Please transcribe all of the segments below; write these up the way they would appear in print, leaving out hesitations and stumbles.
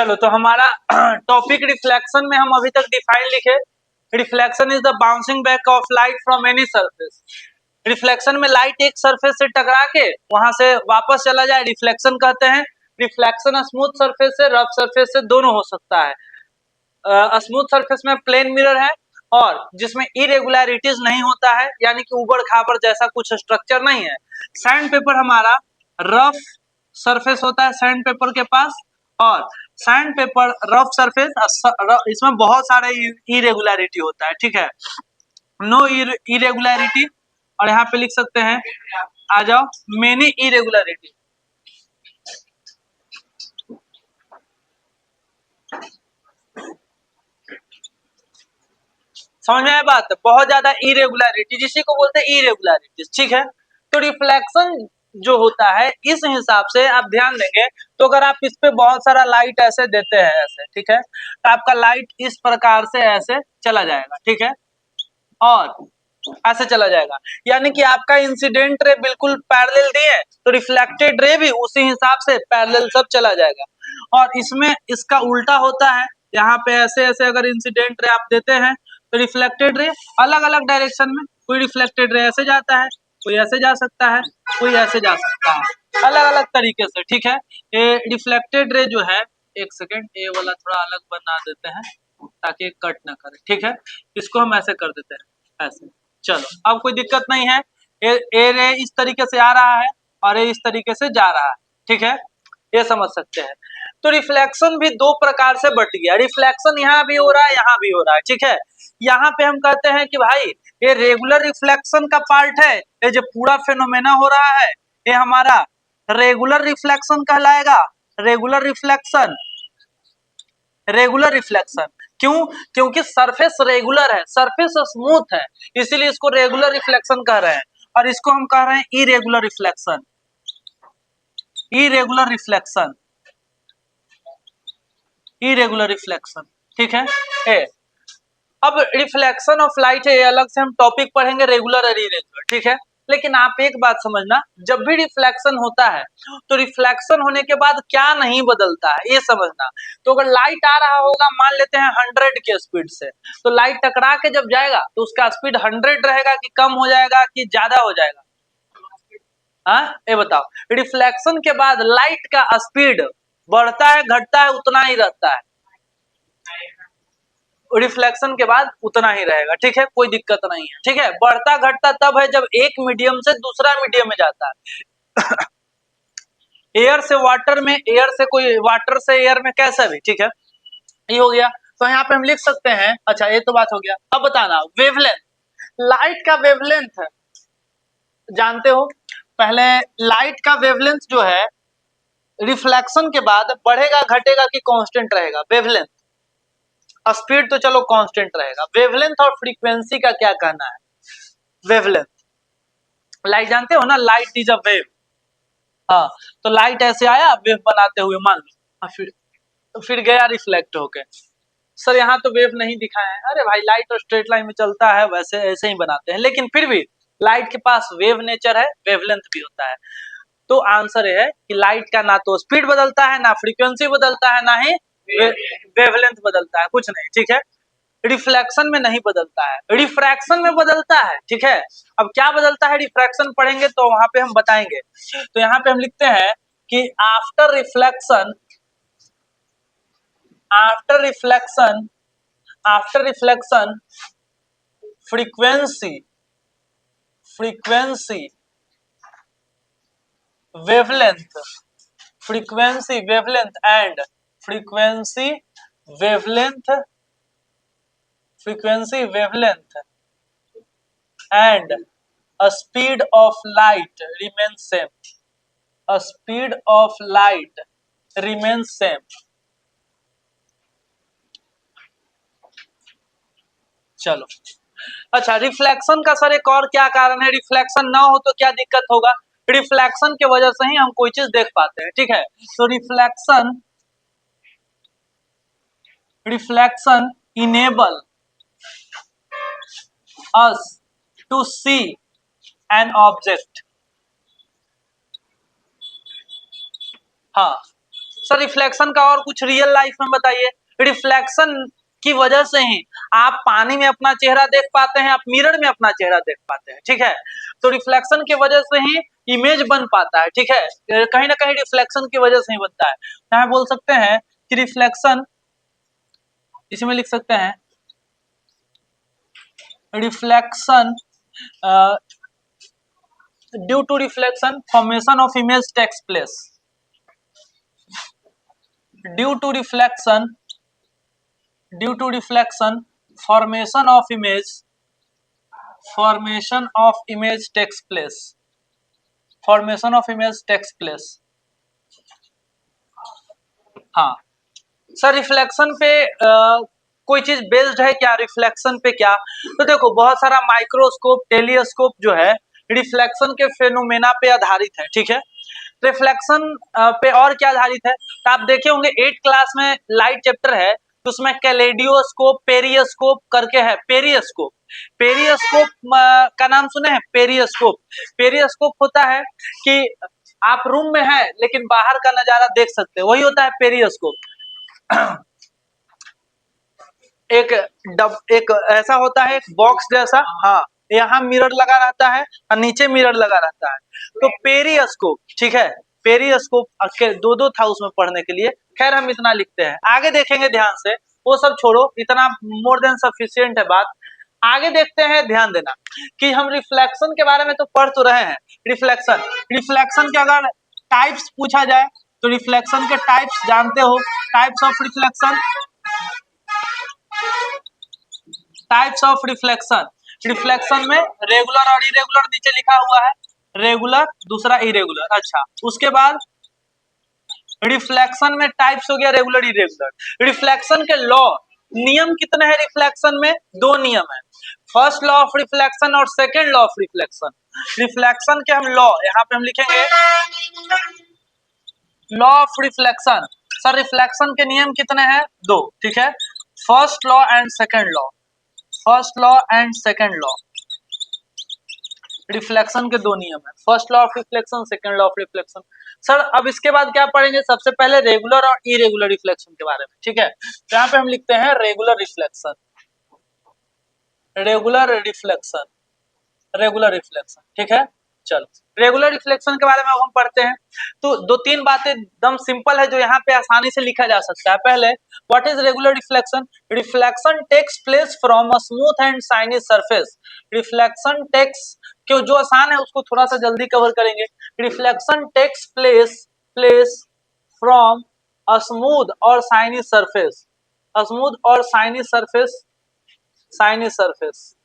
चलो तो हमारा टॉपिक रिफ्लेक्शन में हम अभी तक डिफाइन लिखे। Reflection is the bouncing back of light from any surface. Reflection में लाइट एक सरफेस से टकरा के वहां से वापस चला जाए, रिफ्लेक्शन कहते हैं। रिफ्लेक्शन स्मूथ सरफेस से, रफ सरफेस से, दोनों हो सकता है। स्मूथ सरफेस में प्लेन मिरर है और जिसमें इरेगुलरिटीज नहीं होता है, यानी कि उबड़ खाबड़ जैसा कुछ स्ट्रक्चर नहीं है। सैंड पेपर हमारा रफ सरफेस होता है सैंड पेपर के पास, और सैंड पेपर रफ सरफेस, इसमें बहुत सारे इरेगुलरिटी होता है, ठीक है। नो इरेगुलरिटी, और यहाँ पे लिख सकते हैं, आ जाओ, मेनी इरेगुलरिटी। समझ में आया बात? बहुत ज्यादा इरेगुलरिटी, जिसी को बोलते हैं इरेगुलरिटीज, ठीक है। तो रिफ्लेक्शन जो होता है इस हिसाब से आप ध्यान देंगे, तो अगर आप इस पे बहुत सारा लाइट ऐसे देते हैं, ऐसे, ठीक है, तो आपका लाइट इस प्रकार से ऐसे चला जाएगा, ठीक है, और ऐसे चला जाएगा, यानी कि आपका इंसिडेंट रे बिल्कुल पैरेलल दिए तो रिफ्लेक्टेड रे भी उसी हिसाब से पैरेलल सब चला जाएगा। और इसमें इसका उल्टा होता है, यहाँ पे ऐसे ऐसे अगर इंसिडेंट रे आप देते हैं तो रिफ्लेक्टेड रे अलग अलग डायरेक्शन में, कोई रिफ्लेक्टेड रे ऐसे जाता है, कोई ऐसे जा सकता है, कोई ऐसे जा सकता है, अलग अलग तरीके से, ठीक है। ये रिफ्लेक्टेड रे जो है, एक सेकेंड, ये वाला थोड़ा अलग बना देते हैं ताकि कट ना करे, ठीक है। इसको हम ऐसे कर देते हैं, ऐसे। चलो, अब कोई दिक्कत नहीं है। ए रे इस तरीके से आ रहा है और ये इस तरीके से जा रहा है, ठीक है, ये समझ सकते हैं। तो रिफ्लेक्शन भी दो प्रकार से बट गया। रिफ्लेक्शन यहाँ भी हो रहा है, यहाँ भी हो रहा है, ठीक है। यहाँ पे हम कहते हैं कि भाई ये रेगुलर रिफ्लेक्शन का पार्ट है, ये जो पूरा फेनोमेना हो रहा है ये हमारा रेगुलर रिफ्लेक्शन कहलाएगा। रेगुलर रिफ्लेक्शन, रेगुलर रिफ्लेक्शन क्यों? क्योंकि सरफेस रेगुलर है, सरफेस स्मूथ है, इसीलिए इसको रेगुलर रिफ्लेक्शन कह रहे हैं। और इसको हम कह रहे हैं irregular reflection. Irregular reflection, irregular reflection, ठीक है। ए अब रिफ्लेक्शन ऑफ लाइट है, अलग से हम टॉपिक पढ़ेंगे, रेगुलर और इरेगुलर, ठीक है। लेकिन आप एक बात समझना, जब भी रिफ्लेक्शन होता है तो रिफ्लेक्शन होने के बाद क्या नहीं बदलता है ये समझना। तो अगर लाइट आ रहा होगा, मान लेते हैं 100 के स्पीड से, तो लाइट टकरा के जब जाएगा तो उसका स्पीड 100 रहेगा कि कम हो जाएगा कि ज्यादा हो जाएगा? हाँ, ये बताओ। रिफ्लेक्शन के बाद लाइट का स्पीड बढ़ता है घटता है, उतना ही रहता है? रिफ्लेक्शन के बाद उतना ही रहेगा, ठीक है, कोई दिक्कत नहीं है, ठीक है। बढ़ता घटता तब है जब एक मीडियम से दूसरा मीडियम में जाता है। एयर से वाटर में, एयर से कोई, वाटर से एयर में, कैसे भी, ठीक है, ये हो गया। तो यहाँ पे हम लिख सकते हैं, अच्छा ये तो बात हो गया। अब बताना वेवलेंथ, लाइट का वेवलेंथ जानते हो? पहले लाइट का वेवलेंथ जो है रिफ्लेक्शन के बाद बढ़ेगा घटेगा कि कांस्टेंट रहेगा? वेवलेंथ, स्पीड तो चलो कांस्टेंट रहेगा, वेवलेंथ और फ्रीक्वेंसी का क्या कहना है? वेवलेंथ, लाइट जानते हो ना, लाइट इज अ वेव। हाँ, तो लाइट ऐसे आया वेव बनाते हुए, मान लो, फिर गया रिफ्लेक्ट होके। सर यहाँ तो वेव नहीं दिखाया है। अरे भाई, लाइट और स्ट्रेट लाइन में चलता है, वैसे ऐसे ही बनाते हैं, लेकिन फिर भी लाइट के पास वेव नेचर है, वेवलेंथ भी होता है। तो आंसर है कि लाइट का ना तो स्पीड बदलता है, ना फ्रीक्वेंसी बदलता है, ना ही वेवलेंथ बदलता है, कुछ नहीं, ठीक है। रिफ्लेक्शन में नहीं बदलता है, रिफ्रैक्शन में बदलता है, ठीक है। अब क्या बदलता है, रिफ्रैक्शन पढ़ेंगे तो वहां पे हम बताएंगे। तो यहाँ पे हम लिखते हैं कि after reflection, after reflection, after reflection frequency, frequency wavelength, frequency wavelength and frequency wavelength, frequency wavelength and a speed of light remains same, a speed of light remains same। चलो, अच्छा, रिफ्लेक्शन का सर एक और क्या कारण है? Reflection ना हो तो क्या दिक्कत होगा? रिफ्लेक्शन के वजह से ही हम कोई चीज देख पाते हैं, ठीक है। तो reflection, reflection enable us to see an object। हाँ, सर रिफ्लेक्शन का और कुछ रियल लाइफ में बताइए। रिफ्लेक्शन की वजह से ही आप पानी में अपना चेहरा देख पाते हैं, आप मिरर में अपना चेहरा देख पाते हैं, ठीक है। तो रिफ्लेक्शन की वजह से ही इमेज बन पाता है, ठीक है, कहीं ना कहीं रिफ्लेक्शन की वजह से ही बनता है। यहाँ बोल सकते हैं कि रिफ्लेक्शन, इसमें लिख सकते हैं reflection, due to reflection formation of image takes place. Due to reflection, due to reflection formation of image, formation of image takes place, formation of image takes place। हाँ सर रिफ्लेक्शन पे कोई चीज based है क्या reflection पे? क्या तो देखो बहुत सारा माइक्रोस्कोप टेलीस्कोप जो है रिफ्लेक्शन के फेनोमेना पे आधारित है, ठीक है। रिफ्लेक्शन पे और क्या आधारित है तो आप देखे होंगे 8 क्लास में लाइट चैप्टर है, तो उसमें कैलेडियोस्कोप पेरियोस्कोप करके है। पेरियोस्कोप, पेरियोस्कोप का नाम सुने हैं? पेरियोस्कोप, पेरियोस्कोप होता है कि आप रूम में है लेकिन बाहर का नजारा देख सकते हैं, वही होता है पेरियोस्कोप। एक ऐसा होता है, एक बॉक्स जैसा, हाँ यहाँ मिरर लगा रहता है और नीचे मिरर लगा रहता है, तो पेरियोस्कोप, ठीक है। पेरियोस्कोप दो दो था उसमें पढ़ने के लिए, खैर हम इतना लिखते हैं, आगे देखेंगे ध्यान से, वो सब छोड़ो, इतना मोर देन सफिशिएंट है बात। आगे देखते हैं, ध्यान देना कि हम रिफ्लेक्शन के बारे में तो पढ़ तो रहे हैं। रिफ्लेक्शन, रिफ्लेक्शन के अगर टाइप्स पूछा जाए तो रिफ्लेक्शन के टाइप्स जानते हो? Types of reflection, types of reflection, reflection में रेगुलर और इरेगुलर नीचे लिखा हुआ है, रेगुलर दूसरा इरेगुलर। अच्छा उसके बाद रिफ्लेक्शन में टाइप्स हो गया रेगुलर इरेगुलर। रिफ्लेक्शन के लॉ, नियम कितने हैं रिफ्लेक्शन में? 2 नियम है, फर्स्ट लॉ ऑफ रिफ्लेक्शन और second law of reflection. Reflection के हम लॉ यहाँ पे हम लिखेंगे law of reflection. Sir reflection के नियम कितने हैं? 2, ठीक है, first law and second law, first law and second law. Reflection के 2 नियम है, first law of reflection, second law of reflection. Sir अब इसके बाद क्या पढ़ेंगे? सबसे पहले रेगुलर और इरेगुलर रिफ्लेक्शन के बारे में, ठीक है। तो यहाँ पे हम लिखते हैं regular reflection, regular reflection, regular reflection, ठीक है। चलो रेगुलर रिफ्लेक्शन के बारे में अब हम पढ़ते हैं। तो 2-3 बातें एकदम सिंपल है जो यहाँ पे आसानी से लिखा जा सकता है। पहले what is regular reflection? Reflection takes place from a smooth and shiny surface. Reflection takes, क्यों जो आसान है उसको थोड़ा सा जल्दी कवर करेंगे। Reflection takes place from a smooth और शाइनी सरफेस, स्मूथ और शाइनी सरफेस, शाइनी सरफेस,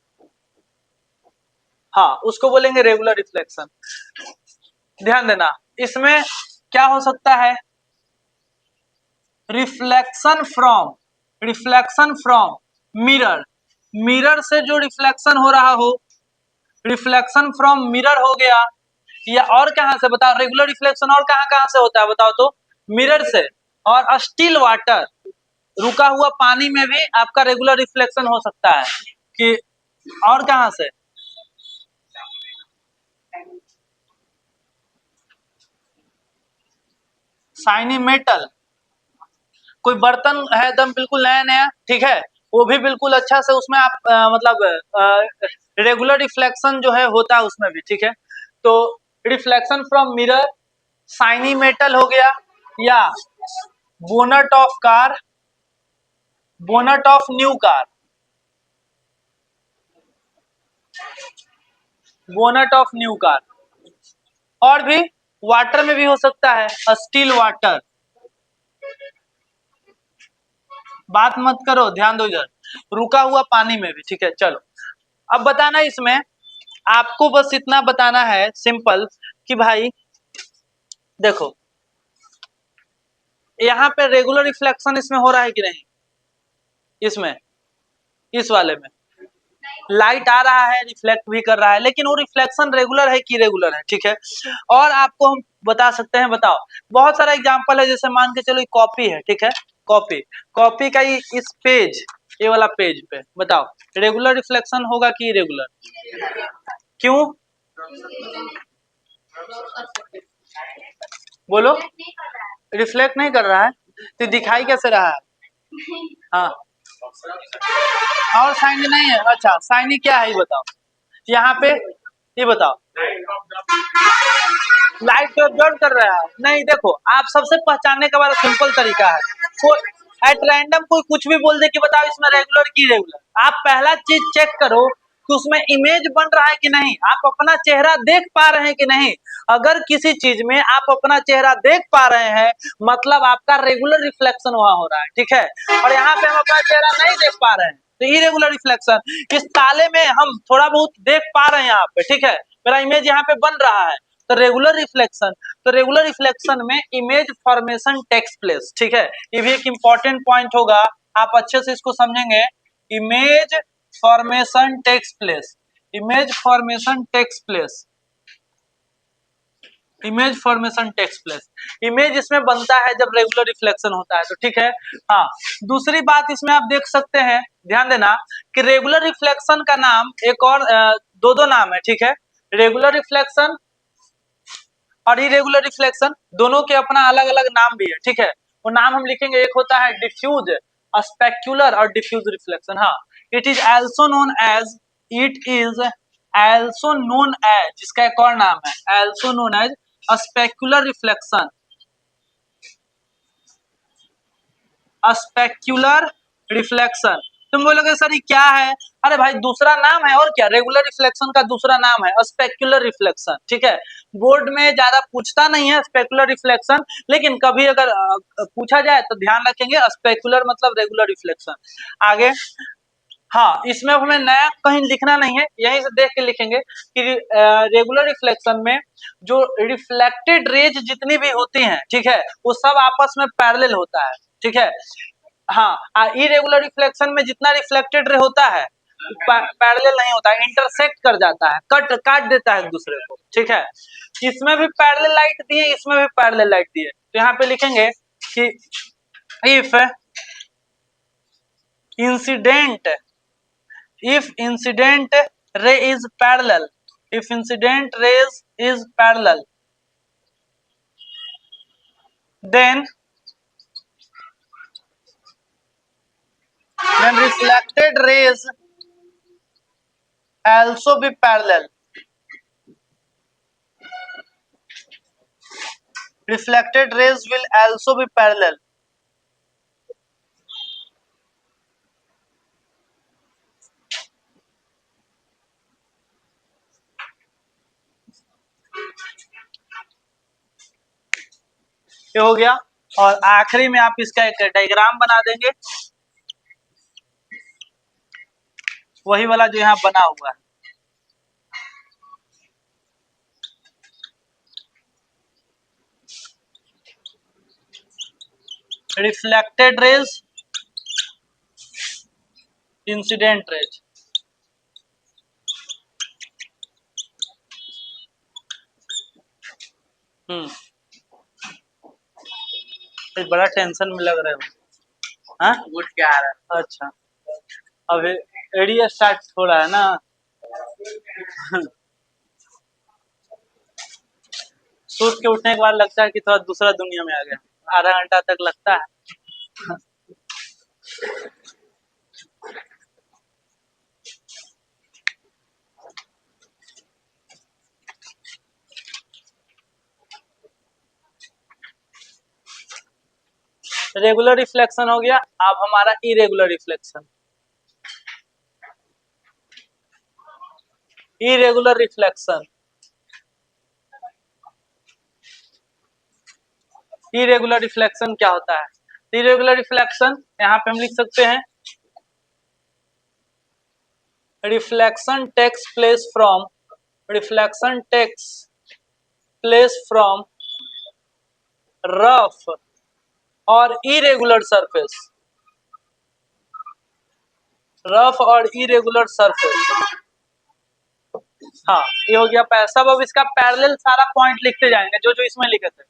हाँ उसको बोलेंगे रेगुलर रिफ्लेक्शन। ध्यान देना इसमें क्या हो सकता है? रिफ्लेक्शन फ्रॉम मिरर, मिरर से जो रिफ्लेक्शन हो रहा हो, रिफ्लेक्शन फ्रॉम मिरर हो गया, या और कहां से बताओ? रेगुलर रिफ्लेक्शन और कहां कहां से होता है बताओ तो? मिरर से, और स्टिल वाटर, रुका हुआ पानी में भी आपका रेगुलर रिफ्लेक्शन हो सकता है। कि और कहां से? शाइनी मेटल, कोई बर्तन है एकदम बिल्कुल नया नया, ठीक है, वो भी बिल्कुल अच्छा से उसमें आप मतलब रेगुलर रिफ्लेक्शन जो है होता है उसमें भी, ठीक है। तो reflection from mirror, shiny metal हो गया, या bonnet of car, bonnet of new car, bonnet of new car. और भी वाटर में भी हो सकता है, स्टील वाटर, बात मत करो ध्यान दो इधर, रुका हुआ पानी में भी, ठीक है। चलो अब बताना, इसमें आपको बस इतना बताना है सिंपल कि भाई देखो यहाँ पे रेगुलर रिफ्लेक्शन इसमें हो रहा है कि नहीं? इसमें, इस वाले में लाइट आ रहा है, रिफ्लेक्ट भी कर रहा है, लेकिन वो रिफ्लेक्शन रेगुलर है कि इरेगुलर है, ठीक है। और आपको हम बता सकते हैं, बताओ बहुत सारा एग्जांपल है, जैसे मान के चलो कॉपी है, ठीक है, कॉपी, कॉपी का इस पेज, ये वाला पेज पे बताओ रेगुलर रिफ्लेक्शन होगा कि इरेगुलर? क्यों? बोलो। रिफ्लेक्ट नहीं कर रहा है तो दिखाई कैसे रहा है? हाँ, और शाइनी नहीं है। अच्छा, शाइनी क्या है ये बताओ। यहाँ पे ये बताओ, लाइट को ऑब्जर्व कर रहा है। नहीं, देखो आप सबसे पहचानने का बड़ा सिंपल तरीका है, कोई एट रैंडम कोई कुछ भी बोल दे कि बताओ इसमें रेगुलर की इरेगुलर, आप पहला चीज चेक करो कि उसमें इमेज बन रहा है कि नहीं, आप अपना चेहरा देख पा रहे हैं कि नहीं। अगर किसी चीज में आप अपना चेहरा देख पा रहे हैं मतलब आपका रेगुलर रिफ्लेक्शन वहां हो रहा है, ठीक है। और यहाँ पे हम अपना चेहरा नहीं देख पा रहे हैं तो इरेगुलर रिफ्लेक्शन। इस ताले में हम थोड़ा बहुत देख पा रहे हैं यहाँ पे, ठीक है, मेरा इमेज यहाँ पे बन रहा है तो रेगुलर रिफ्लेक्शन। तो रेगुलर रिफ्लेक्शन में इमेज फॉर्मेशन टेक्स प्लेस, ठीक है। ये भी एक इंपॉर्टेंट पॉइंट होगा, आप अच्छे से इसको समझेंगे। Image formation takes place, image formation takes place, image formation takes place. Image इसमें बनता है जब रेगुलर रिफ्लेक्शन होता है, तो ठीक है। हाँ, दूसरी बात इसमें आप देख सकते हैं, ध्यान देना कि रेगुलर रिफ्लेक्शन का नाम एक और दो दो नाम है, ठीक है। रेगुलर रिफ्लेक्शन और इरेगुलर रिफ्लेक्शन दोनों के अपना अलग अलग नाम भी है, ठीक है। वो नाम हम लिखेंगे, एक होता है डिफ्यूज, स्पेक्युलर और डिफ्यूज रिफ्लेक्शन। हाँ, it is also known as, it is also known as, जिसका एक और नाम है also known as specular reflection, specular reflection. तुम बोलोगे सर ये क्या है? अरे भाई दूसरा नाम है और क्या, रेगुलर रिफ्लेक्शन का दूसरा नाम है स्पेक्युलर रिफ्लेक्शन, ठीक है। बोर्ड में ज्यादा पूछता नहीं है स्पेक्युलर रिफ्लेक्शन, लेकिन कभी अगर पूछा जाए तो ध्यान रखेंगे स्पेक्युलर मतलब रेगुलर रिफ्लेक्शन। आगे, हाँ, इसमें हमें नया कहीं लिखना नहीं है, यहीं से देख के लिखेंगे कि रेगुलर रिफ्लेक्शन में जो रिफ्लेक्टेड रेज जितनी भी होती हैं, ठीक है, वो सब आपस में पैरेलल होता है, ठीक है। हाँ, इरेगुलर रिफ्लेक्शन में जितना रिफ्लेक्टेड रे होता है पैरेलल नहीं होता है, इंटरसेक्ट कर जाता है, काट देता है एक दूसरे को, ठीक है। इसमें भी पैरेलल लाइट दी है, इसमें भी पैरेलल लाइट दी है, तो यहाँ पे लिखेंगे कि if incident, if incident ray is parallel, if incident rays is parallel, then reflected rays also be parallel, reflected rays will also be parallel। ये हो गया, और आखिरी में आप इसका एक डायग्राम बना देंगे, वही वाला जो यहाँ बना हुआ है। रिफ्लेक्टेड रेज, इंसिडेंट रेज, बड़ा टेंशन में लग रहे हो। हाँ, उठ के आ रहा है। अच्छा, अभी एडी स्टार्ट हो रहा है ना। सोच के उठने के बाद लगता है कि थोड़ा दूसरा दुनिया में आ गया, आधा घंटा तक लगता है। रेगुलर रिफ्लेक्शन हो गया, अब हमारा irregular reflection. Irregular reflection, irregular reflection क्या होता है? इरेगुलर रिफ्लेक्शन यहाँ पे हम लिख सकते हैं, reflection takes place from, reflection takes place from rough और इरेगुलर सरफेस, रफ और इरेगुलर सरफेस। हाँ, ये हो गया सब। अब इसका पैरेलल सारा पॉइंट लिखते जाएंगे जो जो इसमें लिखे थे।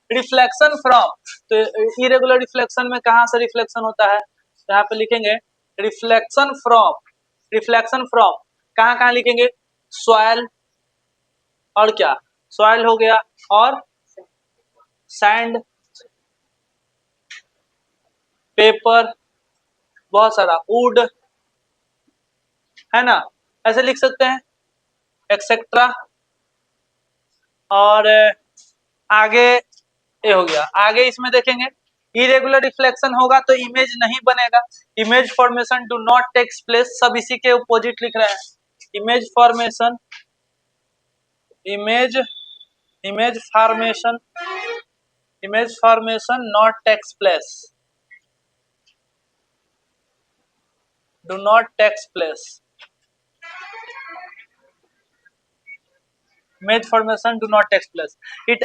रिफ्लेक्शन फ्रॉम, तो इरेगुलर रिफ्लेक्शन में कहाँ से रिफ्लेक्शन होता है, तो यहाँ पे लिखेंगे रिफ्लेक्शन फ्रॉम, रिफ्लेक्शन फ्रॉम कहाँ कहाँ लिखेंगे, सॉइल, और क्या, सॉइल हो गया और सैंड, पेपर, बहुत सारा वुड, है ना, ऐसे लिख सकते हैं, एक्सेट्रा। और आगे ये हो गया। आगे इसमें देखेंगे इरेगुलर रिफ्लेक्शन होगा तो इमेज नहीं बनेगा, image formation do not takes place, सब इसी के अपोजिट लिख रहे हैं। Image formation, image image formation, image formation not takes place, do not takes place, image formation do not takes place. It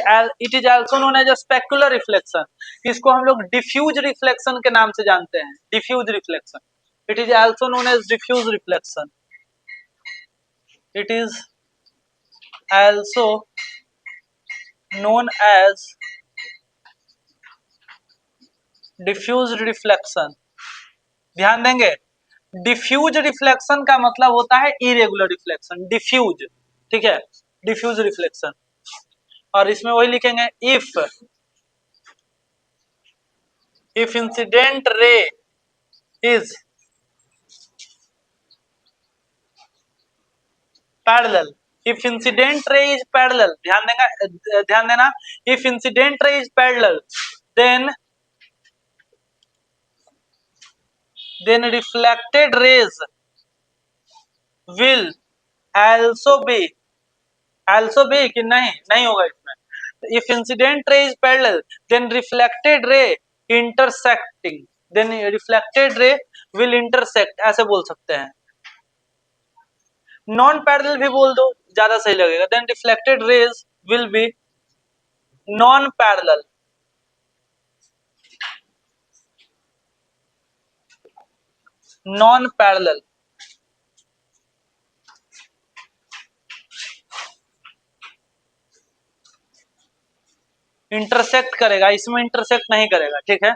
is also known as a specular reflection, इसको हम लोग diffuse reflection के नाम से जानते हैं, diffuse reflection. It is also known as diffuse reflection, it is also known as diffuse reflection. ध्यान देंगे, डिफ्यूज रिफ्लेक्शन का मतलब होता है इरेगुलर रिफ्लेक्शन, डिफ्यूज, ठीक है, डिफ्यूज रिफ्लेक्शन। और इसमें वही लिखेंगे, if incident ray is parallel, if incident ray is parallel, ध्यान देना, if incident ray is parallel then reflected rays will also be कि नहीं होगा इसमें। if incident ray is parallel then reflected ray intersecting, then reflected ray will intersect, ऐसे बोल सकते हैं। नॉन पैरेलल भी बोल दो, ज्यादा सही लगेगा। Then reflected rays will be non parallel, non parallel. Intersect करेगा, इसमें इंटरसेक्ट नहीं करेगा, ठीक है।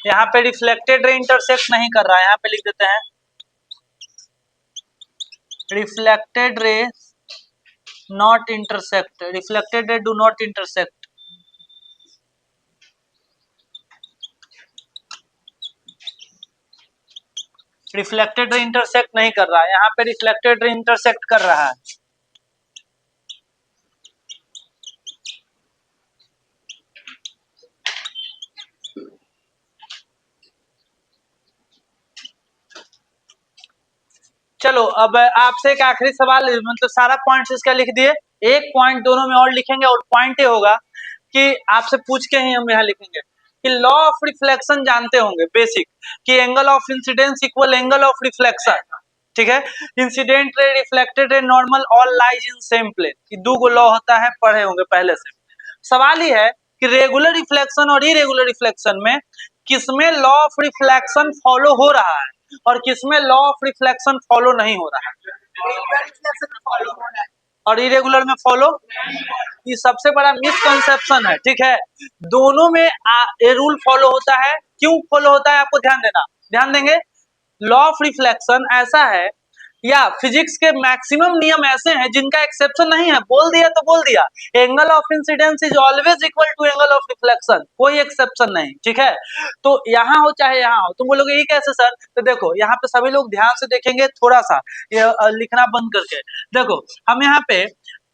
यहाँ पे रिफ्लेक्टेड रे इंटरसेक्ट नहीं कर रहा है, यहाँ पे लिख देते हैं reflected ray not intersect, reflected ray do not intersect. Reflected ray intersect नहीं कर रहा है, यहाँ पे रिफ्लेक्टेड रे इंटरसेक्ट कर रहा है। चलो अब आपसे एक आखिरी सवाल, मतलब सारा पॉइंट्स इसका लिख दिए, एक पॉइंट दोनों में और लिखेंगे, और पॉइंट ये होगा कि आपसे पूछ के ही हम यहाँ लिखेंगे कि लॉ ऑफ रिफ्लेक्शन जानते होंगे बेसिक, कि angle of incidence equal angle of reflection, ठीक है। Incident ray, reflected ray, normal all lies in same plane, ये दो लॉ होता है, पढ़े होंगे पहले से। सवाल ही है कि रेगुलर रिफ्लेक्शन और इरेगुलर रिफ्लेक्शन में किसमें लॉ ऑफ रिफ्लेक्शन फॉलो हो रहा है और किसमें लॉ ऑफ रिफ्लेक्शन फॉलो नहीं हो रहा है, और इरेगुलर में फॉलो। ये सबसे बड़ा मिसकंसेप्शन है, ठीक है। दोनों में ये रूल फॉलो होता है, क्यों फॉलो होता है आपको ध्यान देना, ध्यान देंगे। लॉ ऑफ रिफ्लेक्शन ऐसा है, या फिजिक्स के मैक्सिमम नियम ऐसे हैं जिनका एक्सेप्शन नहीं है, बोल दिया तो बोल दिया, angle of incidence is always equal to angle of reflection, कोई एक्सेप्शन नहीं, ठीक है। तो यहाँ हो चाहे यहाँ हो, तुम बोलोगे ये कैसे सर, तो देखो यहाँ पे सभी लोग ध्यान से देखेंगे, थोड़ा सा ये लिखना बंद करके देखो। हम यहाँ पे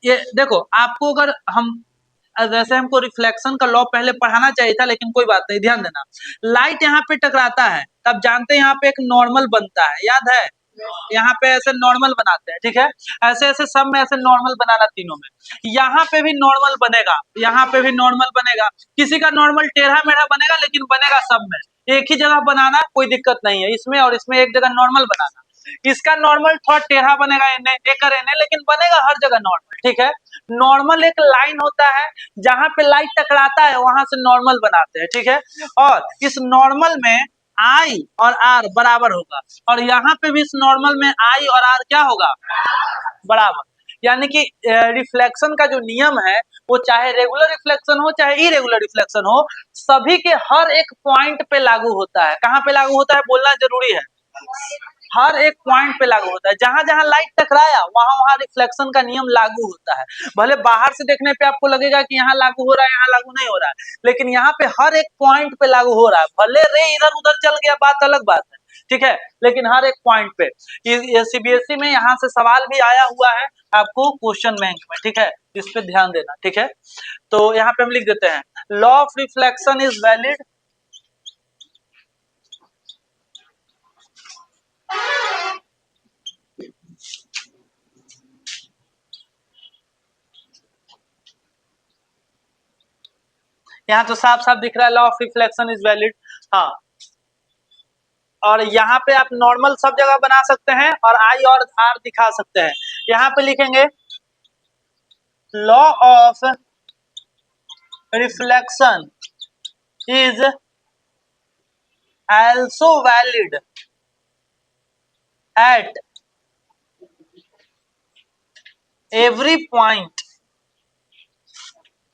ये देखो, आपको अगर हम वैसे हमको रिफ्लेक्शन का लॉ पहले पढ़ाना चाहिए था, लेकिन कोई बात नहीं, ध्यान देना। लाइट यहाँ पे टकराता है तब जानते हैं यहाँ पे एक नॉर्मल बनता है, याद है, यहाँ पे ऐसे नॉर्मल बनाते हैं, ठीक है। ऐसे ऐसे सब में ऐसे नॉर्मल बनाना, तीनों में। यहाँ पे भी नॉर्मल बनेगा, यहाँ पे भी नॉर्मल बनेगा, किसी का नॉर्मल टेढ़ा मेढ़ा बनेगा, लेकिन बनेगा सब में। एक ही जगह बनाना कोई दिक्कत नहीं है, इसमें और इसमें एक जगह नॉर्मल बनाना। इसका नॉर्मल थोड़ा टेढ़ा बनेगा, लेकिन बनेगा हर जगह नॉर्मल, ठीक है। नॉर्मल एक लाइन होता है, जहां पे लाइट टकराता है वहां से नॉर्मल बनाते हैं, ठीक है। और इस नॉर्मल में आई और आर बराबर होगा, और यहाँ पे भी इस नॉर्मल में आई और आर क्या होगा, बराबर। यानी कि रिफ्लेक्शन का जो नियम है वो चाहे रेगुलर रिफ्लेक्शन हो चाहे इरेगुलर रिफ्लेक्शन हो, सभी के हर एक पॉइंट पे लागू होता है। कहाँ पे लागू होता है बोलना जरूरी है, हर एक पॉइंट पे लागू होता है। जहां जहां लाइट टकराया वहां वहां रिफ्लेक्शन का नियम लागू होता है। भले बाहर से देखने पे आपको लगेगा कि यहाँ लागू हो रहा है, यहाँ लागू नहीं हो रहा है, लेकिन यहाँ पे हर एक पॉइंट पे लागू हो रहा है। भले रे इधर उधर चल गया, बात अलग बात है, ठीक है, लेकिन हर एक पॉइंट पे। सीबीएसई में यहाँ से सवाल भी आया हुआ है आपको क्वेश्चन बैंक में, ठीक है, इस पे ध्यान देना, ठीक है। तो यहाँ पे हम लिख देते हैं, law of reflection is valid यहाँ तो साफ साफ दिख रहा है law of reflection is valid. हाँ, और यहाँ पे आप नॉर्मल सब जगह बना सकते हैं और आई और आर दिखा सकते हैं। यहाँ पे लिखेंगे law of reflection is also valid at every point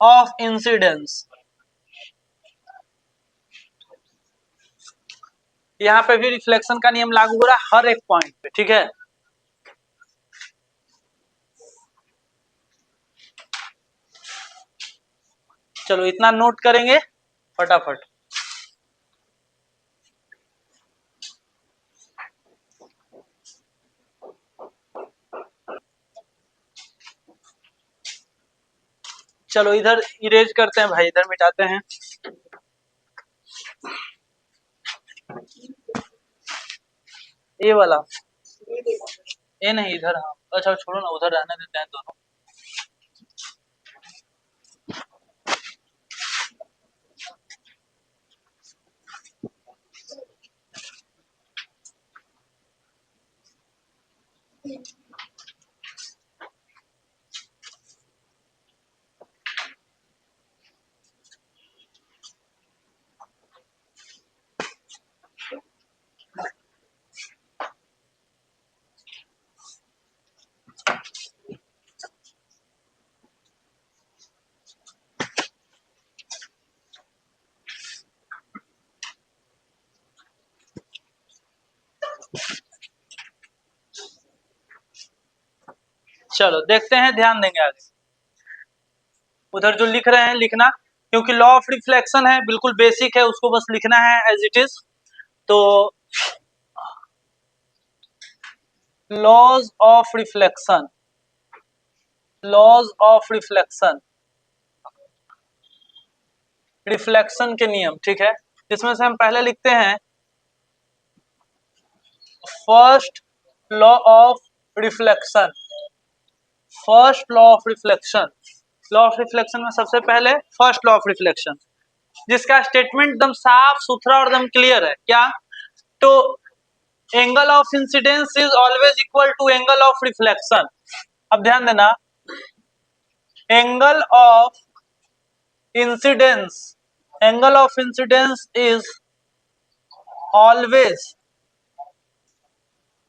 of incidence। यहाँ पे भी रिफ्लेक्शन का नियम लागू हो रहा है हर एक पॉइंट पे, ठीक है। चलो इतना नोट करेंगे फटाफट। चलो इधर इरेज करते हैं भाई, इधर मिटाते हैं। ये वाला ये नहीं, इधर। हाँ अच्छा छोड़ो ना, उधर रहने देते हैं दोनों। चलो देखते हैं, ध्यान देंगे आगे। उधर जो लिख रहे हैं लिखना, क्योंकि लॉ ऑफ रिफ्लेक्शन है, बिल्कुल बेसिक है, उसको बस लिखना है एज इट इज। तो laws of reflection, laws of reflection, reflection के नियम, ठीक है। इसमें से हम पहले लिखते हैं first law of reflection. First law of reflection, law of reflection में सबसे पहले फर्स्ट लॉ ऑफ रिफ्लेक्शन, जिसका स्टेटमेंट एकदम साफ सुथरा और एकदम क्लियर है। क्या? तो angle of incidence is always equal to angle of reflection. अब ध्यान देना, angle of incidence, angle of incidence is always,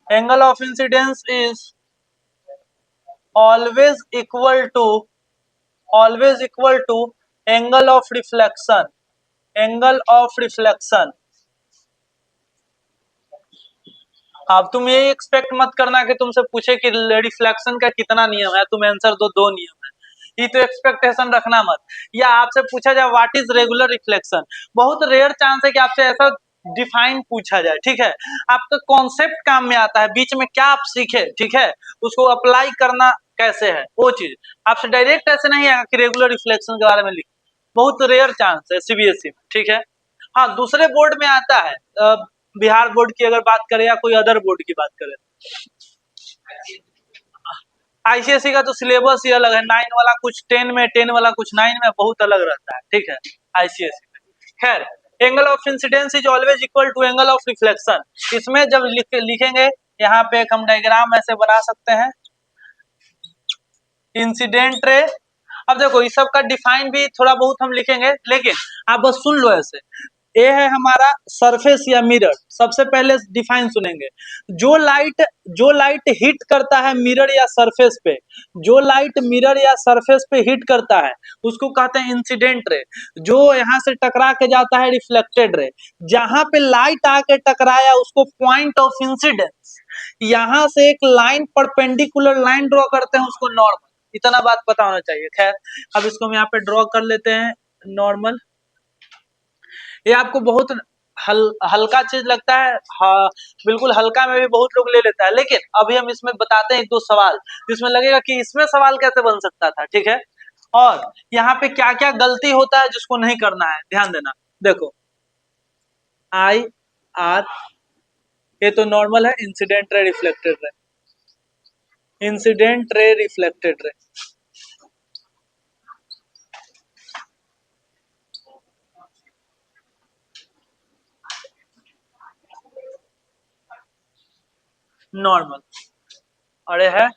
angle of incidence is always equal to, always equal to angle of reflection, angle of reflection। अब तुम ये expect मत करना कि तुमसे पूछे कि रिफ्लेक्शन का कितना नियम है, तुम आंसर दो, दो नियम है। ये तो एक्सपेक्टेशन रखना मत। या आपसे पूछा जाए व्हाट इज रेगुलर रिफ्लेक्शन, बहुत रेयर चांस है कि आपसे ऐसा डिफाइन पूछा जाए, ठीक है। आपका कॉन्सेप्ट काम में आता है, बीच में क्या आप सीखे, ठीक है, उसको अप्लाई करना कैसे है वो चीज। आपसे डायरेक्ट ऐसे नहीं आएगा कि रेगुलर रिफ्लेक्शन के बारे में लिख, बहुत रेयर चांस है सीबीएसई में, ठीक है। हाँ दूसरे बोर्ड में आता है, बिहार बोर्ड की अगर बात करें या कोई अदर बोर्ड की बात करें। आईसीएसई का तो सिलेबस ही अलग है, 9 वाला कुछ 10 में, 10 वाला कुछ 9 में, बहुत अलग रहता है, ठीक है आईसीएसई में। खैर, angle of incidence is always equal to angle of reflection. इसमें जब लिखेंगे यहाँ पे एक हम डायग्राम ऐसे बना सकते हैं, इंसिडेंट रे। अब देखो इस सब का डिफाइन भी थोड़ा बहुत हम लिखेंगे, लेकिन आप बस सुन लो ऐसे। ये है हमारा सरफेस या मिरर। सबसे पहले डिफाइन सुनेंगे। जो लाइट हिट करता है मिरर या सरफेस पे, जो लाइट मिरर या सरफेस पे हिट करता है उसको कहते हैं इंसिडेंट रे। जो यहाँ से टकरा के जाता है रिफ्लेक्टेड रे। जहां पे लाइट आके टकराया उसको पॉइंट ऑफ इंसिडेंस। यहाँ से एक लाइन परपेंडिकुलर लाइन ड्रॉ करते हैं उसको नॉर्मल। इतना बात पता होना चाहिए। खैर अब इसको हम यहाँ पे ड्रॉ कर लेते हैं नॉर्मल। ये आपको बहुत हल्का चीज लगता है, हाँ बिल्कुल हल्का में भी बहुत लोग ले लेता है, लेकिन अभी हम इसमें बताते हैं एक दो सवाल जिसमें लगेगा कि इसमें सवाल कैसे बन सकता था। ठीक है, और यहाँ पे क्या क्या गलती होता है जिसको नहीं करना है, ध्यान देना। देखो आई आर, ये तो नॉर्मल है, इंसिडेंट रे रिफ्लेक्टेड रे, incident ray reflected ray. Normal, और ये है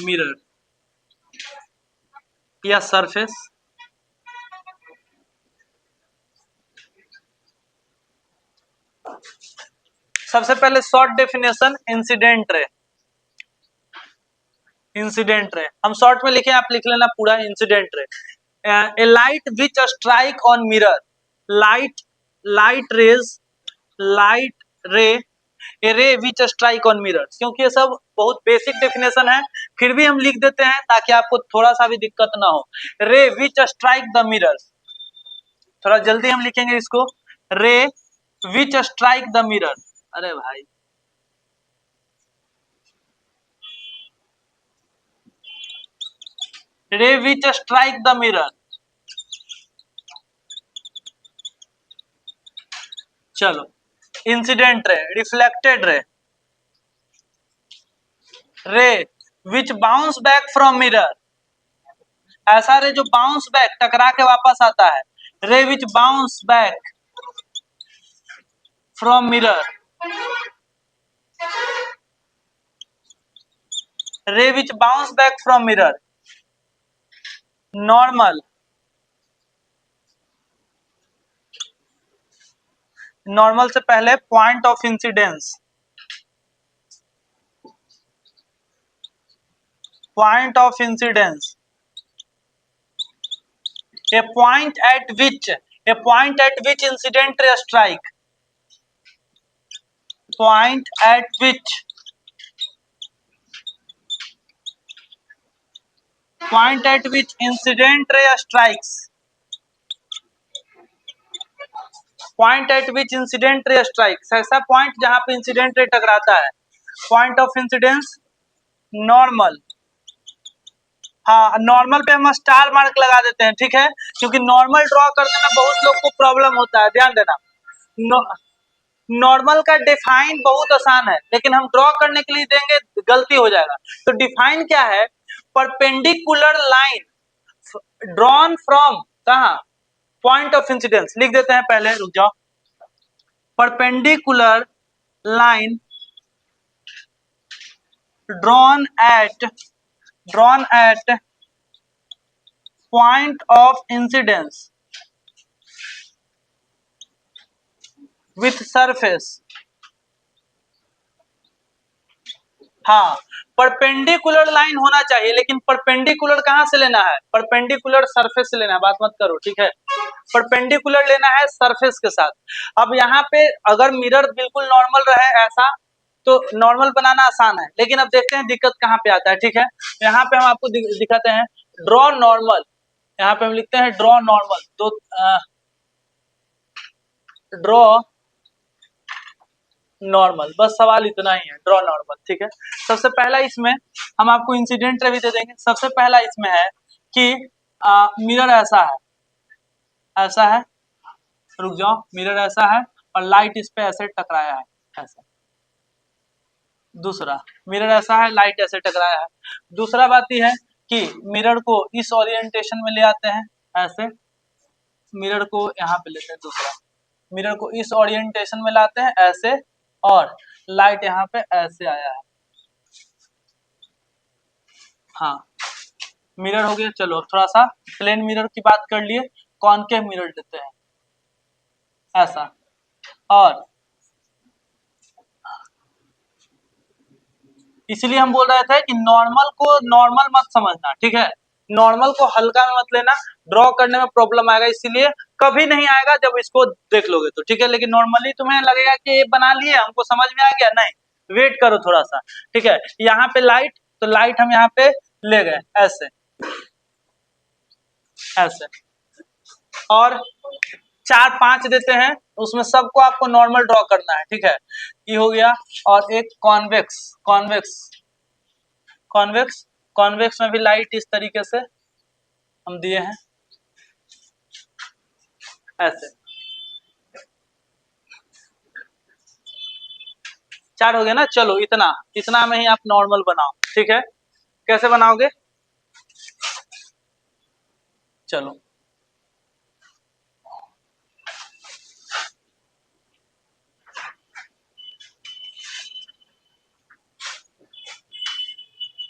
मिरर या सरफेस। सबसे पहले short definition incident ray. Incident ray हम शॉर्ट में लिखे, आप लिख लेना पूरा incident ray. A light which strike on mirror, light light rays, light ray, a रे विच स्ट्राइक ऑन मिरर। क्योंकि ये सब बहुत बेसिक डेफिनेशन है, फिर भी हम लिख देते हैं ताकि आपको थोड़ा सा भी दिक्कत ना हो। रे विच स्ट्राइक द मिरर, थोड़ा जल्दी हम लिखेंगे इसको। रे विच स्ट्राइक द मिरर, अरे भाई रे विच स्ट्राइक द मिरर। चलो इंसिडेंट रे, रिफ्लेक्टेड रे, रे which bounce back from mirror, ऐसा रे जो बाउंस बैक टकरा के वापस आता है। Ray which bounce back from mirror, ray which bounce back from mirror. Normal, normal से पहले point of incidence, point of incidence, a point at which, a point at which incident ray strike, point at which, point at which incident ray strikes, point at which incident ray strikes, ऐसा point जहां पे incident ray टकराता है। Point of incidence normal, हाँ normal पे हम star mark लगा देते हैं, ठीक है, क्योंकि नॉर्मल ड्रॉ करने में बहुत लोग को प्रॉब्लम होता है, ध्यान देना। नॉर्मल का डिफाइन बहुत आसान है, लेकिन हम ड्रॉ करने के लिए देंगे गलती हो जाएगा। तो डिफाइन क्या है, परपेंडिकुलर लाइन ड्रॉन फ्रॉम कहा, पॉइंट ऑफ इंसिडेंस लिख देते हैं पहले, रुक जाओ। Perpendicular line drawn at point of incidence with surface. हाँ परपेंडिकुलर लाइन होना चाहिए, लेकिन परपेंडिकुलर कहां से लेना है, परपेंडिकुलर सरफेस से लेना है, बात मत करो, ठीक है। परपेंडिकुलर लेना है सरफेस के साथ। अब यहाँ पे अगर मिरर बिल्कुल नॉर्मल रहे ऐसा, तो नॉर्मल बनाना आसान है, लेकिन अब देखते हैं दिक्कत कहाँ पे आता है, ठीक है। यहाँ पे हम आपको दिखाते हैं ड्रॉ नॉर्मल। यहाँ पे हम लिखते हैं ड्रॉ नॉर्मल, तो ड्रॉ नॉर्मल, बस सवाल इतना ही है, ड्रॉ नॉर्मल, ठीक है। सबसे पहला इसमें हम आपको इंसिडेंट रे भी दे देंगे। सबसे पहला इसमें है कि मिरर ऐसा है, रुक जाओ, मिरर ऐसा है और लाइट इस पे ऐसे टकराया है, ऐसा। दूसरा, मिरर ऐसा है, लाइट ऐसे टकराया है। दूसरा बात यह है कि मिरर को इस ओरिएंटेशन में ले आते हैं, ऐसे मिरर को यहाँ पे लेते हैं। दूसरा, मिरर को इस ओरिएंटेशन में लाते हैं ऐसे, और लाइट यहाँ पे ऐसे आया है, हाँ मिरर हो गया। चलो थोड़ा सा प्लेन मिरर की बात कर लिए, कॉनकेव मिरर देते हैं ऐसा। और इसलिए हम बोल रहे थे कि नॉर्मल को नॉर्मल मत समझना, ठीक है, नॉर्मल को हल्का में मत लेना, ड्रॉ करने में प्रॉब्लम आएगा, इसीलिए कभी नहीं आएगा जब इसको देख लोगे तो, ठीक है। लेकिन नॉर्मली तुम्हें लगेगा कि ये बना लिए, हमको समझ में आ गया, नहीं, वेट करो थोड़ा सा, ठीक है। यहाँ पे लाइट, तो लाइट हम यहाँ पे ले गए ऐसे ऐसे, और 4 5 देते हैं, उसमें सबको आपको नॉर्मल ड्रॉ करना है, ठीक है, ये हो गया। और एक कॉन्वेक्स, कॉन्वेक्स कॉन्वेक्स कॉन्वेक्स में भी लाइट इस तरीके से हम दिए हैं ऐसे। 4 हो गया ना। चलो इतना इतना में ही आप नॉर्मल बनाओ, ठीक है। कैसे बनाओगे, चलो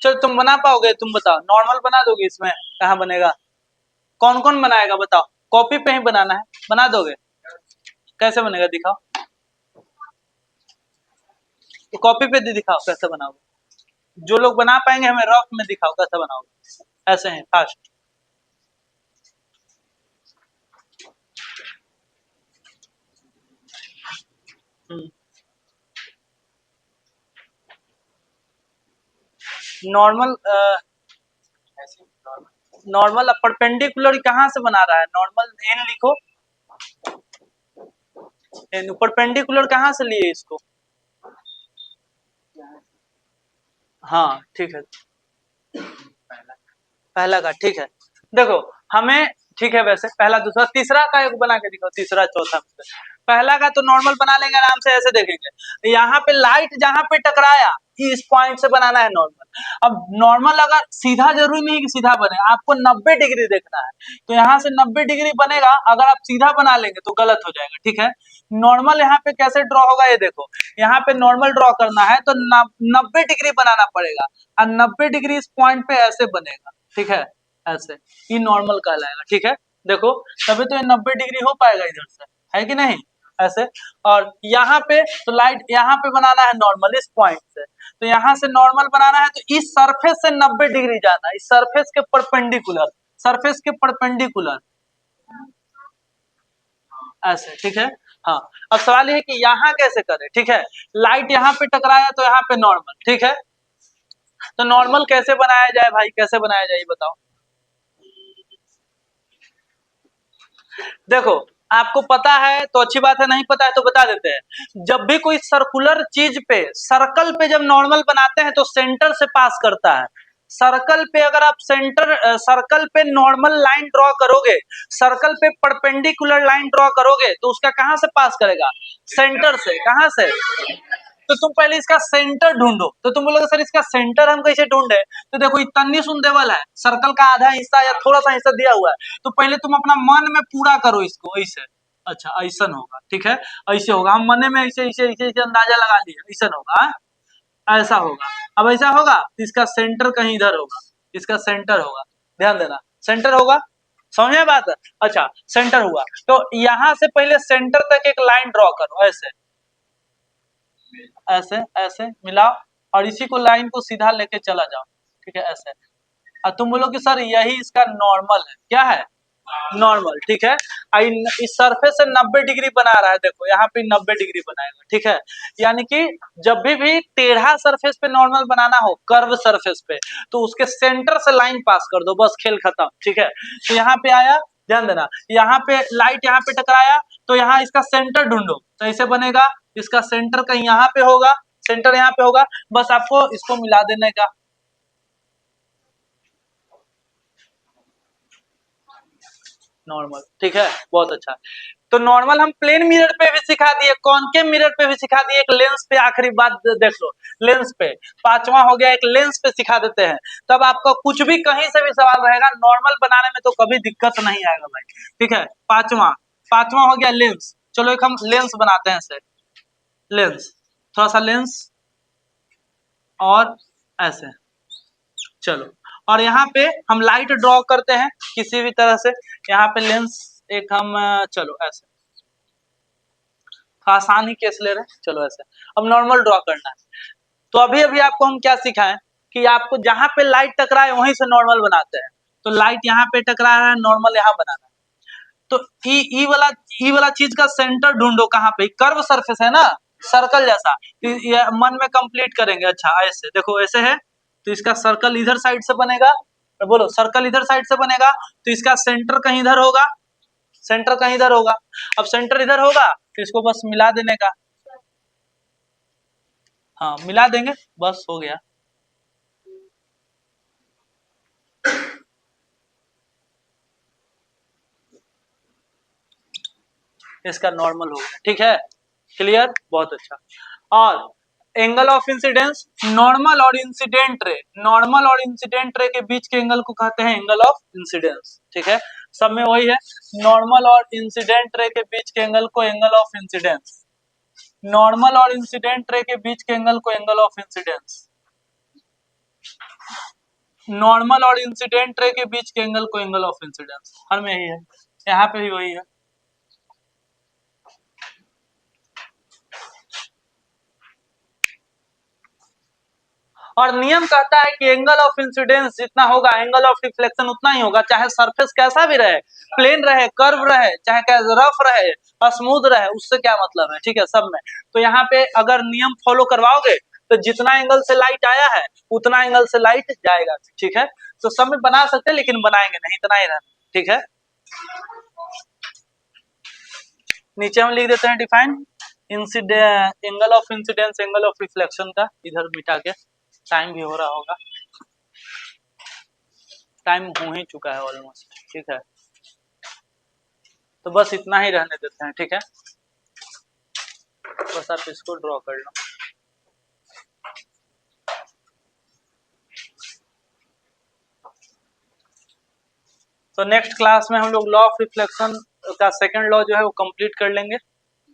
चलो तुम बना पाओगे, तुम बताओ, नॉर्मल बना दोगे इसमें, कहाँ बनेगा, कौन कौन बनाएगा बताओ, कॉपी पे ही बनाना है, बना दोगे, कैसे बनेगा दिखाओ, तो कॉपी पे दिखाओ कैसे बनाओगे, जो लोग बना पाएंगे हमें रफ में दिखाओ कैसे बनाओगे, ऐसे हैं फास्ट। नॉर्मल नॉर्मल परपेंडिकुलर कहाँ से बना रहा है, नॉर्मल एन लिखो, एन परपेंडिकुलर कहाँ से लिए इसको, हाँ ठीक है, पहला का ठीक है। देखो हमें ठीक है, वैसे पहला दूसरा तीसरा का एक बना के दिखाओ, तीसरा चौथा में से। पहला का तो नॉर्मल बना लेंगे आराम से, ऐसे देखेंगे यहाँ पे लाइट जहां पे टकराया इस पॉइंट से बनाना है नॉर्मल। अब नॉर्मल अगर सीधा, जरूरी नहीं कि सीधा बने, आपको 90 डिग्री देखना है, तो यहाँ से 90 डिग्री बनेगा, अगर आप सीधा बना लेंगे तो गलत हो जाएगा, ठीक है। नॉर्मल यहाँ पे कैसे ड्रॉ होगा, ये देखो, यहाँ पे नॉर्मल ड्रॉ करना है तो 90 डिग्री बनाना पड़ेगा, और 90 डिग्री इस पॉइंट पे ऐसे बनेगा, ठीक है, ऐसे, ये नॉर्मल कहलाएगा, ठीक है। देखो तभी तो ये 90 डिग्री हो पाएगा इधर से, है कि नहीं, ऐसे। और यहाँ पे तो लाइट यहाँ पे बनाना है नॉर्मल इस पॉइंट से, तो यहाँ से नॉर्मल बनाना है तो इस सरफेस से 90 डिग्री जाना है, इस सरफेस के परपेंडिकुलर, सरफेस के परपेंडिकुलर ऐसे, ठीक है। हाँ, अब सवाल ये है कि यहाँ कैसे करें, ठीक है, लाइट यहाँ पे टकराया तो यहाँ पे नॉर्मल, ठीक है, तो नॉर्मल कैसे बनाया जाए भाई, कैसे बनाया जाए ये बताओ। देखो आपको पता है तो अच्छी बात है, नहीं पता है तो बता देते हैं। जब भी कोई सर्कुलर चीज पे, सर्कल पे जब नॉर्मल बनाते हैं तो सेंटर से पास करता है। सर्कल पे अगर आप सर्कल पे नॉर्मल लाइन ड्रॉ करोगे, सर्कल पे परपेंडिकुलर लाइन ड्रॉ करोगे तो उसका कहां से पास करेगा, सेंटर से। कहां से, तो तुम पहले इसका सेंटर ढूंढो, तो तुम बोलोगे सर इसका सेंटर हम कैसे ढूंढे, तो देखो इतनी सुंदेवल है, सर्कल का आधा हिस्सा या थोड़ा सा हिस्सा दिया हुआ है, तो पहले तुम अपना मन में पूरा करो इसको ऐसे, अच्छा ऐसा होगा, ठीक है, ऐसे होगा, हम मन में ऐसे ऐसे ऐसे ऐसे अंदाजा लगा लिए ऐसा होगा, ऐसा होगा। अब ऐसा होगा तो इसका सेंटर कहीं इधर होगा, इसका सेंटर होगा, ध्यान देना, सेंटर होगा, समझे बात है। अच्छा सेंटर हुआ तो यहां से पहले सेंटर तक एक लाइन ड्रॉ करो ऐसे, ऐसे ऐसे मिलाओ, और इसी को लाइन को सीधा लेके चला जाओ, ठीक है, ऐसे। और तुम बोलो कि सर यही इसका नॉर्मल है, क्या है, नॉर्मल, ठीक है। इस सरफेस से 90 डिग्री बना रहा है, देखो यहाँ पे 90 डिग्री बनाएगा, ठीक है। यानी कि जब भी टेढ़ा सरफेस पे नॉर्मल बनाना हो, कर्व सरफेस पे, तो उसके सेंटर से लाइन पास कर दो, बस खेल खत्म, ठीक है। तो यहाँ पे आया, ध्यान देना, यहाँ पे लाइट यहाँ पे टकराया तो यहाँ इसका सेंटर ढूंढो, तो ऐसे बनेगा, इसका सेंटर कहीं यहाँ पे होगा, सेंटर यहाँ पे होगा, बस आपको इसको मिला देने का, नॉर्मल, ठीक है, बहुत अच्छा। तो नॉर्मल हम प्लेन मिरर पे भी सिखा दिए, कॉनकेव मिरर पे भी सिखा दिए, एक लेंस पे आखिरी बात देख लो, लेंस पे पांचवा हो गया, एक लेंस पे सिखा देते हैं, तब आपका कुछ भी कहीं से भी सवाल रहेगा नॉर्मल बनाने में तो कभी दिक्कत नहीं आएगा भाई, ठीक है। पांचवा पांचवा हो गया लेंस, चलो एक हम लेंस बनाते हैं ऐसे, लेंस, थोड़ा सा लेंस, और ऐसे, चलो और यहाँ पे हम लाइट ड्रॉ करते हैं किसी भी तरह से। यहाँ पे लेंस एक हम चलो ऐसे आसान ही केस ले रहे हैं, चलो ऐसे अब नॉर्मल ड्रॉ करना है। तो अभी अभी आपको हम क्या सिखाएं कि आपको जहां पे लाइट टकराए वहीं से नॉर्मल बनाते हैं। तो लाइट यहाँ पे टकरा रहा है, नॉर्मल यहाँ बनाना है। तो ई वाला चीज का सेंटर ढूंढो कहाँ पे, कर्व सरफेस है ना, सर्कल जैसा। तो ये मन में कंप्लीट करेंगे। अच्छा ऐसे देखो, ऐसे है तो इसका सर्कल इधर साइड से बनेगा। तो बोलो सर्कल इधर साइड से बनेगा, तो इसका सेंटर कहीं इधर होगा, सेंटर कहीं इधर होगा। अब सेंटर इधर होगा तो इसको बस मिला देने का, हाँ मिला देंगे, बस हो गया। इसका नॉर्मल हो गया, ठीक है, क्लियर, बहुत अच्छा। और एंगल ऑफ इंसिडेंस, नॉर्मल और इंसिडेंट रे, नॉर्मल और इंसिडेंट रे के बीच के एंगल को कहते हैं एंगल ऑफ इंसिडेंस, ठीक है, सब में वही है। नॉर्मल और इंसिडेंट रे के बीच के एंगल को एंगल ऑफ इंसिडेंस, नॉर्मल और इंसिडेंट रे के बीच के एंगल को एंगल ऑफ इंसिडेंस, नॉर्मल और इंसिडेंट रे के बीच के एंगल को एंगल ऑफ इंसिडेंस, हर में यही है, यहाँ पे भी वही है। और नियम कहता है कि एंगल ऑफ इंसिडेंस जितना होगा एंगल ऑफ रिफ्लेक्शन उतना ही होगा, चाहे सरफेस कैसा भी रहे, प्लेन रहे, कर्व रहे, चाहे रफ रहे, स्मूथ रहे, उससे क्या मतलब है, ठीक है, सब में। तो यहाँ पे अगर नियम फॉलो करवाओगे तो जितना एंगल से लाइट आया है उतना एंगल से लाइट जाएगा, ठीक है। तो सब में बना सकते हैं लेकिन बनाएंगे नहीं, इतना ही रहना, ठीक है। नीचे हम लिख देते हैं define incident, angle of incidence, angle of reflection का, इधर मिटा के, टाइम भी हो रहा होगा, टाइम हो ही चुका है ऑलमोस्ट, ठीक है। तो बस इतना ही रहने देते हैं, ठीक है, बस आप इसको ड्रॉ कर लो। तो नेक्स्ट क्लास में हम लोग लॉ ऑफ रिफ्लेक्शन का सेकंड लॉ जो है वो कंप्लीट कर लेंगे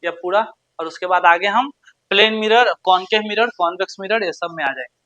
या पूरा, और उसके बाद आगे हम plane mirror, concave mirror, convex mirror, ये सब में आ जाएंगे।